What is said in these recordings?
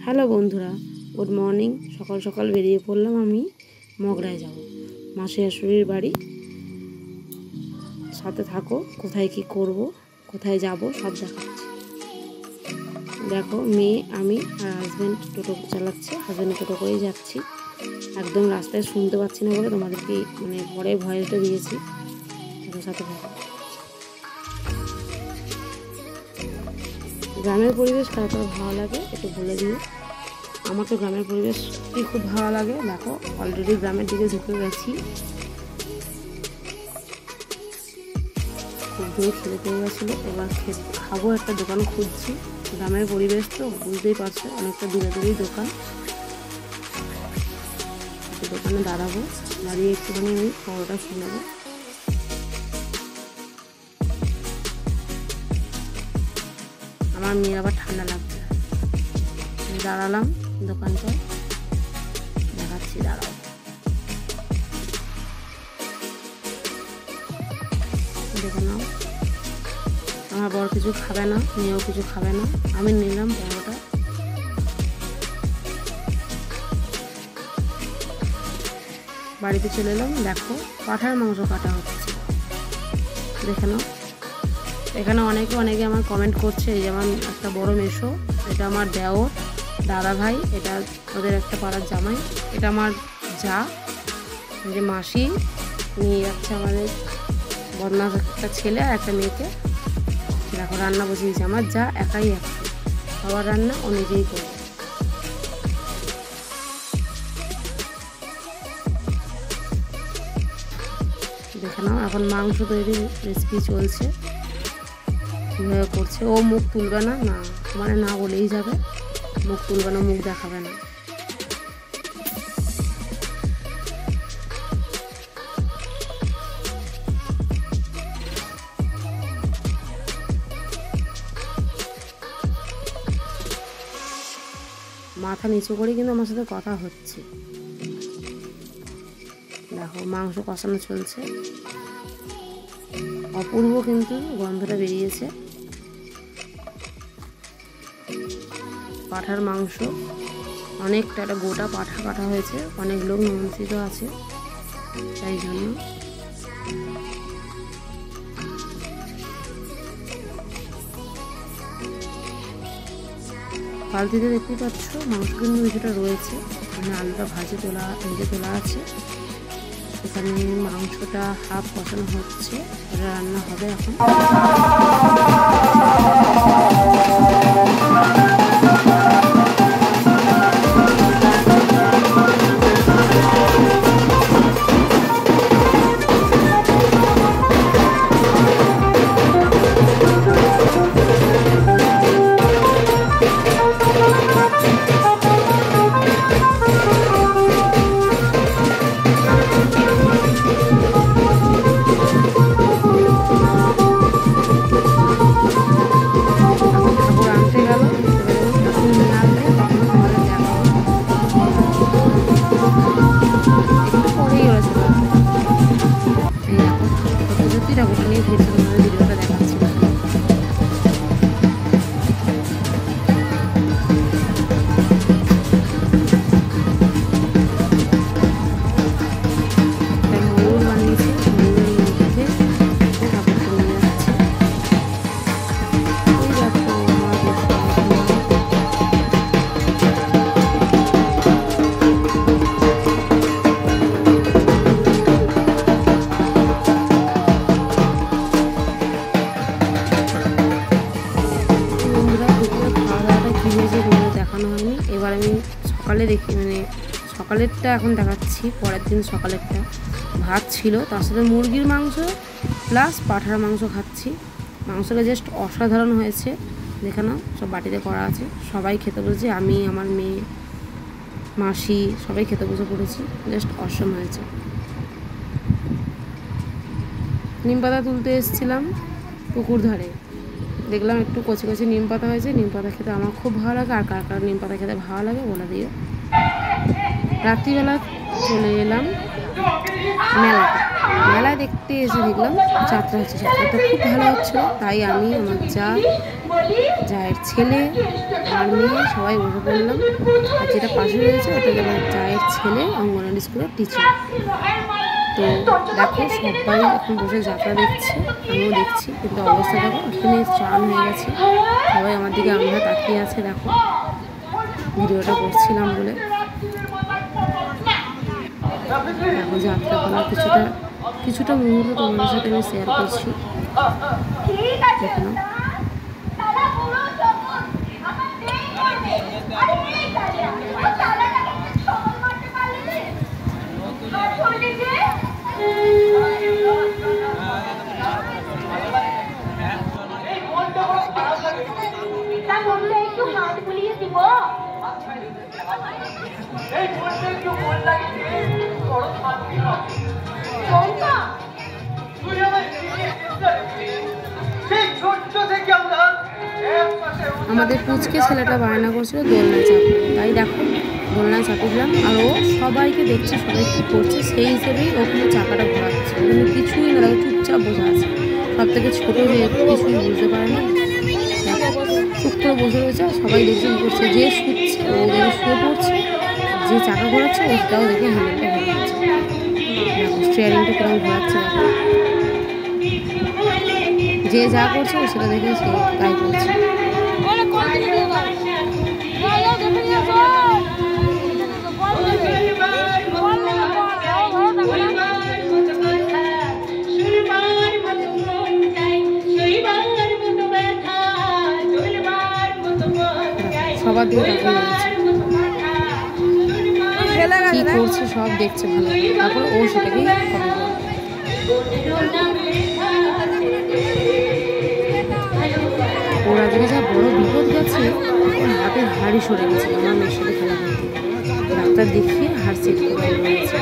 Hello বন্ধুরা, good morning. সকাল সকাল বেরিয়ে পড়লাম। আমি মগরায় যাব, মাসি শাশুড়ির বাড়ি। সাথে থাকো, কোথায় কি করব, কোথায় যাব সব দেখাচ্ছি। দেখো, মেয়ে, আমি আর হাজব্যান্ড টোটো চালাচ্ছে। হাজব্যান্ড টোটো করেই যাচ্ছি। একদম রাস্তায় শুনতে পাচ্ছি না বলে তোমাদেরকে পরে ভয়েসটা দিয়েছি। সাথে থাকো। গ্রামের পরিবেশ কার কার ভালো লাগে একটু বলে দিও। আমার তো গ্রামের পরিবেশ খুব ভালো লাগে। দেখো, অলরেডি গ্রামের দিকে ঢুকে গেছি। খুব দূরে খেতে পেয়ে গেছিলো। এবার খাবো, একটা দোকান খুঁজছি। গ্রামের পরিবেশ তো বুঝতেই পারছো, অনেকটা দূরে দূরেই দোকান। দোকানে দাঁড়াবো, দাঁড়িয়ে একটুখানি আমি খবরটা শোনাবো। আমার মেয়ের আবার ঠান্ডা লাগছে। দাঁড়ালাম দোকানটা, দেখাচ্ছি, দাঁড়াও। দেখে নাও, আমার বর কিছু খাবে না, মেয়েও কিছু খাবে না। আমি নিলাম পরোটা। বাড়িতে চলে এলাম। দেখো, পাঁঠার মাংস কাটা হচ্ছে, দেখে নাও। এখানে অনেকে আমার কমেন্ট করছে। এই যেমন একটা বড় মেশো, এটা আমার দেওর দাদা ভাই, এটা ওদের একটা পাড়ার জামাই, এটা আমার যা, যে মাসি নিয়ে যাচ্ছে আমাদের বদমাস একটা ছেলে আর একটা মেয়েকে। দেখো, রান্না বসিয়েছে। আমার যা একাই একটা, সবার রান্না ও নিজেই করবে। দেখে নাও, এখন মাংস তৈরির রেসিপি চলছে। কীভাবে করছে, ও মুখ তুলবে না, না বলেই যাবে। মুখ তুলবে না, মুখ দেখাবে না। মাথা নিচু করে কিন্তু আমার সাথে কথা হচ্ছে। দেখো, মাংস কষানো চলছে। অপূর্ব কিন্তু গন্ধটা বেরিয়েছে। পাঁঠার মাংস অনেকটা, একটা গোটা পাঁঠা কাটা হয়েছে। অনেক লোক নিমন্ত্রিত আছে, তাই জন্য। বালতিতে দেখতেই পাচ্ছ মাংস কিন্তু কিছুটা রয়েছে। এখানে আলুটা ভেজে তোলা আছে। এখানে মাংসটা হাফ কষানো হচ্ছে, এটা রান্না হবে এখন। ঠাকুরটা নিয়ে ঘুরছে, তোমাদের ভিডিওটা দেখাচ্ছি। ময়ূর বানিয়েছে, ময়ূরের মধ্যে ঠাকুরটা নিয়ে যাচ্ছে। ওই দেখো, দেখানো হয়নি। এবার আমি সকালে সকালেরটা এখন দেখাচ্ছি। পরের দিন সকালেরটা ভাত ছিল, তার সাথে মুরগির মাংস প্লাস পাঁঠার মাংস খাচ্ছি। মাংসটা জাস্ট অসাধারণ হয়েছে। দেখে নাও, সব বাটিতে করা আছে। সবাই খেতে বসেছে, আমি, আমার মেয়ে, মাসি, সবাই খেতে বসে পড়েছি। জাস্ট অসম হয়েছে। নিম পাতা তুলতে এসেছিলাম পুকুর ধারে, দেখলাম একটু কচি কচি নিম পাতা হয়েছে। নিম পাতা খেতে আমার খুব ভালো লাগে। আর কার কার নিম পাতা খেতে ভালো লাগে বলে দিও। রাত্রিবেলা চলে এলাম মেলায় দেখতে এসে দেখলাম যাত্রা হচ্ছে। যাত্রাটা খুব ভালো হচ্ছিল, তাই আমি, আমার জায়ের ছেলে, আমার মেয়ে সবাই বসে পড়লাম। আর যেটা পাশে রয়েছে ওটা আমার জায়ের ছেলে, অঙ্গনওয়াড়ি স্কুলের টিচার। তো দেখো সবাই এখন বসে যাত্রা দেখছে, আমিও দেখছি, কিন্তু অবস্থা দেখো ঘেমে চান হয়ে গেছে। সবাই আমার দিকে আমরা তাকিয়ে আছে, দেখো ভিডিওটা করছিলাম বলে। দেখো যাত্রা করার কিছুটা মুহূর্ত তোমাদের সাথে আমি শেয়ার করছি, দেখো না। আমাদের পুচকে ছেলেটা বায়না করছিল দোলনা চাপবে, তাই দেখো দোলনা চাপিলাম। আর ও সবাইকে দেখছে সবাই কী করছে, সেই হিসেবেই ওখানে চাকাটা ঘোরাচ্ছে। ওখানে কিছুই না, দেখো চুপচাপ বসে আছে। সব থেকে ছোটো হয়ে কিছুই বুঝতে পারে না, চুপ করে বসে রয়েছে। সবাই দেখছে কী করছে, যে শুচ্ছে ও দেখে শুয়ে পড়ছে, যে চাকা ঘোরাচ্ছে ও সেটাও দেখে হ্যান্ডেলটা ঘোরাচ্ছে। দেখো স্টিয়ারিংটা কিরকম ঘোরাচ্ছে, যে যা করছে ও সেটা দেখে সে তাই করছে। সবার দিকে কি করছে সব দেখছে ভালো, তারপর ও সেটাকেই ফলো করে। ওর আজকে যা বড় বিপদ গেছে, ওর হাতে হাড়ি সরে গেছে আমার মেয়ের সাথে খেলা করতে। ডাক্তার দেখিয়ে হাড় সেট করে দিয়েছে।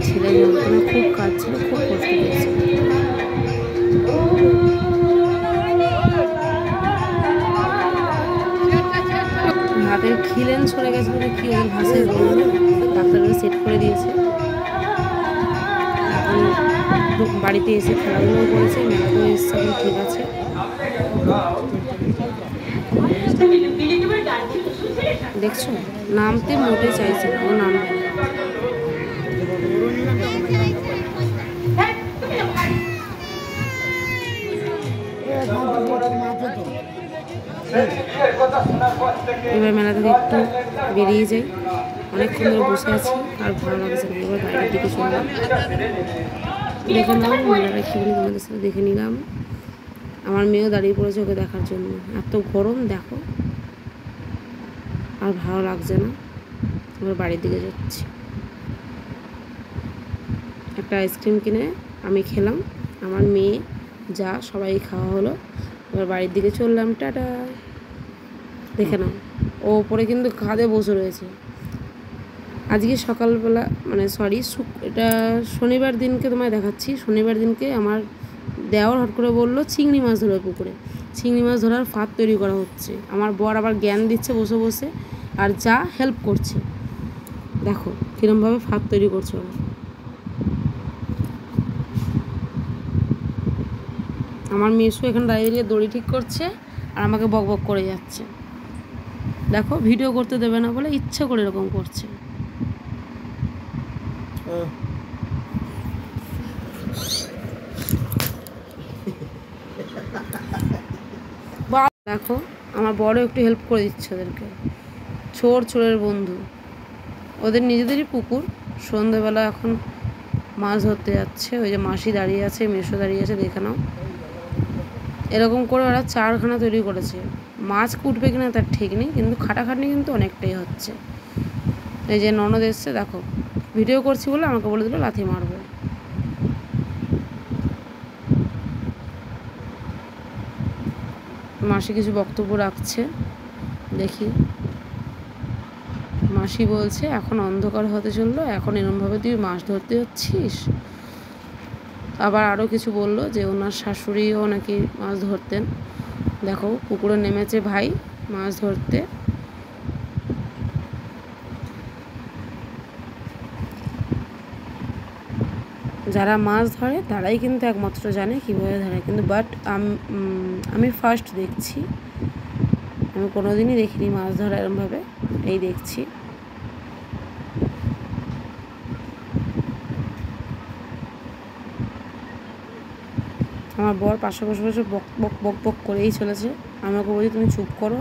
ছেলের যন্ত্রণা খুব কাঁদছিল, খুব কষ্ট পেয়েছে। হাতের খিলেন সরে গেছে বলে কি ওদের ভাষায় বলল, ডাক্তাররা সেট করে দিয়েছে। এখন বাড়িতে এসে খেলাধুলাও করেছে, মেলাতেও এসছে, এখন ঠিক আছে। দেখছো নামতে মোটে চাইছে না, ও নামবে না। এবার মেলা থেকে একটু বেরিয়ে যাই, অনেকক্ষণ ধরে বসে আছি আর ভালো লাগছে না। এবার বাইরের দিকে চললাম, দেখে নাও মেলাটা কি বলি তোমাদের সাথে দেখে নিলাম। আমার মেয়েও দাঁড়িয়ে পড়েছে ওকে দেখার জন্য। এত গরম দেখো, আর ভালো লাগছে না। এবার বাড়ির দিকে যাচ্ছি। একটা আইসক্রিম কিনে আমি খেলাম, আমার মেয়ে যা সবাই খাওয়া হলো। এবার বাড়ির দিকে চললাম, টাটা। দেখে নাও ও ওপরে কিন্তু খাদে বসে রয়েছে। আজকে সকালবেলা এটা শনিবার দিনকে তোমায় দেখাচ্ছি। শনিবার দিনকে আমার দেওয়ার হট করে বললো চিংড়ি মাছ ধরবে পুকুরে, চিংড়ি মাছ ধরার ফাঁদ তৈরি করা হচ্ছে। আমার বর আবার জ্ঞান দিচ্ছে বসে বসে, আর যা হেল্প করছে। দেখো কীরমভাবে ফাঁদ তৈরি করছে ওরা। আমার মেসো এখানে দাঁড়িয়ে দড়ি ঠিক করছে আর আমাকে বক বক করে যাচ্ছে। দেখো ভিডিও করতে দেবে না বলে ইচ্ছা করে এরকম করছে। দেখো আমার বড় একটু হেল্প করে দিচ্ছে ওদেরকে। চোরের বন্ধু, ওদের নিজেদেরই পুকুর। সন্ধ্যেবেলা এখন মাছ ধরতে যাচ্ছে। ওই যে মাসি দাঁড়িয়ে আছে, মেসো দাঁড়িয়ে আছে, দেখে নাও। এরকম করে ওরা চারখানা তৈরি করেছে। মাছ কুটবে কিনা তার ঠিক নেই, কিন্তু খাটাখাটনি কিন্তু অনেকটাই হচ্ছে। এই যে ননদ এসছে, দেখো ভিডিও করছি বলে আমাকে বলে দিল লাথি মারবো। মাসি কিছু বক্তব্য রাখছে, দেখি। মাসি বলছে এখন অন্ধকার হতে চললো, এখন এরমভাবে তুই মাছ ধরতে যাচ্ছিস। আবার আরও কিছু বললো যে ওনার শাশুড়িও নাকি মাছ ধরতেন। দেখো পুকুরে নেমেছে ভাই মাছ ধরতে। যারা মাছ ধরে তারাই কিন্তু একমাত্র জানে কীভাবে ধরে, কিন্তু বাট আমি ফার্স্ট দেখছি, আমি কোনোদিনই দেখিনি মাছ ধরা এরমভাবে, এই দেখছি। আমার বর পাশে বসে বসে বক বক বক বক করেই চলেছে, আমাকে বলি তুমি চুপ করো।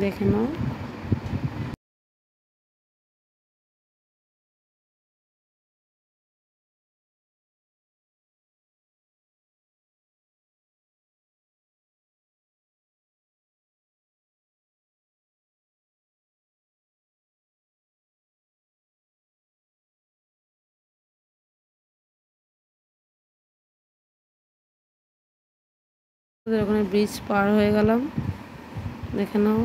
দেখে নাও ওখানে ব্রিজ পার হয়ে গেলাম। দেখে নাও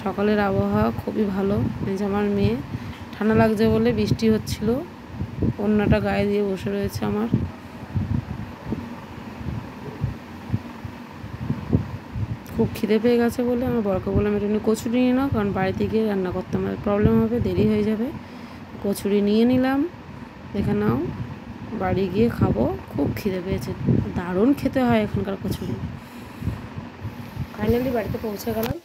সকালের আবহাওয়া খুবই ভালো। এই যে আমার মেয়ে ঠান্ডা লাগছে বলে বৃষ্টি হচ্ছিল, ওড়নাটা গায়ে দিয়ে বসে রয়েছে আমার। খুব খিদে পেয়ে গেছে বলে আমার বরকে বললাম এটা নিয়ে কচুরি নিয়ে নাও, কারণ বাড়িতে গিয়ে রান্না করতে আমার প্রবলেম হবে, দেরি হয়ে যাবে। কচুরি নিয়ে নিলাম। দেখে নাও বাড়ি গিয়ে খাবো, খুব খিদে পেয়েছে, দারুণ খেতে হয় এখানকার কচুরি। ফাইনালি বাড়িতে পৌঁছে গেলাম,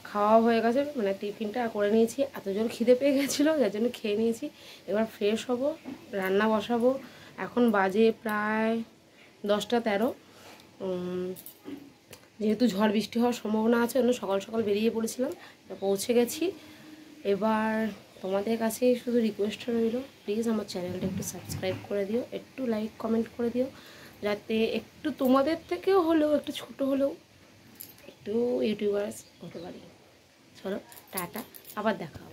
খাওয়া হয়ে গেছে, মানে টিফিনটা করে নিয়েছি, এত জোর খিদে পেয়ে গেছিলো যার জন্য খেয়ে নিয়েছি। এবার ফ্রেশ হব, রান্না বসাবো। এখন বাজে প্রায় 10টা 13। যেহেতু ঝড় বৃষ্টি হওয়ার সম্ভাবনা আছে অন্য সকাল সকাল বেরিয়ে পড়েছিলাম, পৌঁছে গেছি। এবার তোমাদের কাছে শুধু রিকোয়েস্ট রইল, প্লিজ আমার চ্যানেলটা একটু সাবস্ক্রাইব করে দিও, একটু লাইক কমেন্ট করে দিও, যাতে একটু তোমাদের থেকেও হলেও একটু ছোটো হলেও একটু ইউটিউবার্স হতে পারি। চলো টাটা, আবার দেখা হবে।